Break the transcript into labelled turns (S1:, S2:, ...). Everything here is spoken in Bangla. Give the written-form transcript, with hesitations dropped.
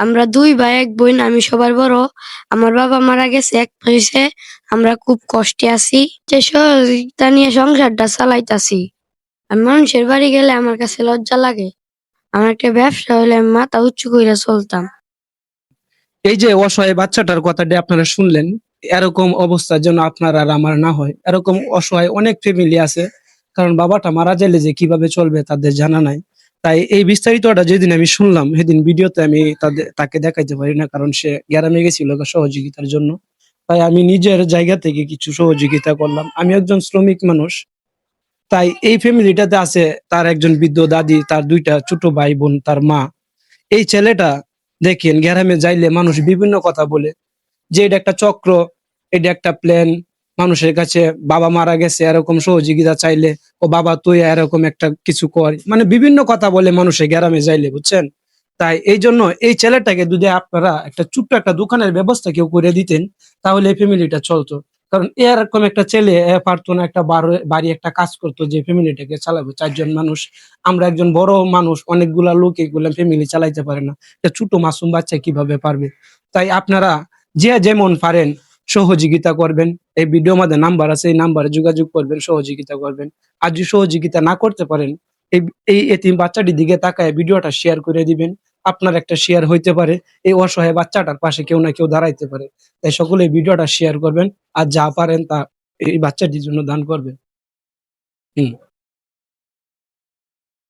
S1: আমরা 2 ভাই 1 বোন। আমি সবার বড়। আমার বাবা মারা গেছে 1 মাসে। আমরা খুব কষ্টে আছি। যে সহযোগিতা নিয়ে সংসারটা চালাইতাছি। আমি মানুষের বাড়ি গেলে আমার কাছে লজ্জা লাগে। আমার একটা ব্যবসা হইলে আমি মাথা উঁচু কইরা চলতাম।
S2: এই যে অসহায় বাচ্চাটার কথাটি আপনারা শুনলেন, এরকম অবস্থা যেন আপনার আর আমার না হয়। এরকম অসহায় অনেক ফ্যামিলি আছে, কারণ বাবাটা মারা গেলে যে কিভাবে চলবে তাদের জানা নাই। তাই এই বিস্তারিতটা যেদিন আমি শুনলাম সেদিন ভিডিওতে আমি তাকে দেখাইতে পারি না, কারণ সে গ্রামে গেছিল সহযোগিতার জন্য। তাই আমি নিজের জায়গা থেকে কিছু সহযোগিতা করলাম। আমি একজন শ্রমিক মানুষ। তাই এই ফ্যামিলিটাতে আছে তার একজন বৃদ্ধ দাদি, তার 2টা ছোট ভাই বোন, তার মা। এই ছেলেটা দেখেন গ্রামে যাইলে মানুষ বিভিন্ন কথা বলে, যে এটা একটা চক্র, এটা একটা প্ল্যান। মানুষের কাছে বাবা মারা গেছে এরকম সহযোগিতা চাইলে, ও বাবা তুই এরকম একটা কিছু কর, মানে বিভিন্ন কথা বলে মানুষের গ্রামে যাইলে, বুঝছেন। তাই এই জন্য এই ছেলেটাকে যদি আপনারা একটা ছোট্ট একটা দোকানের ব্যবস্থা কেউ করে দিতেন, তাহলে এই ফ্যামিলিটা চলতো। কারণ এরকম একটা ছেলে পারতো না একটা বাড়ি একটা কাজ করতো যে ফ্যামিলিটাকে চালাবে, 4 জন মানুষ। আমরা একজন বড় মানুষ, অনেকগুলা লোক এগুলা ফ্যামিলি চালাইতে পারে না, একটা ছোট মাসুম বাচ্চা কিভাবে পারবে। তাই আপনারা যে যেমন পারেন সহযোগিতা করবেন। এই ভিডিও মধ্যে নাম্বার আছে, এই নাম্বারে যোগাযোগ করবেন, সহযোগিতা করবেন। আর যদি সহযোগিতা না করতে পারেন, এই এই এতিম বাচ্চাটির দিকে তাকায় ভিডিওটা শেয়ার করে দিবেন। আপনার একটা শেয়ার হইতে পারে, এই অসহায় বাচ্চাটার পাশে কেউ না কেউ দাঁড়াইতে পারে। তাই সকলে এই ভিডিওটা শেয়ার করবেন, আর যা পারেন তা এই বাচ্চাটির জন্য দান করবেন। হুম।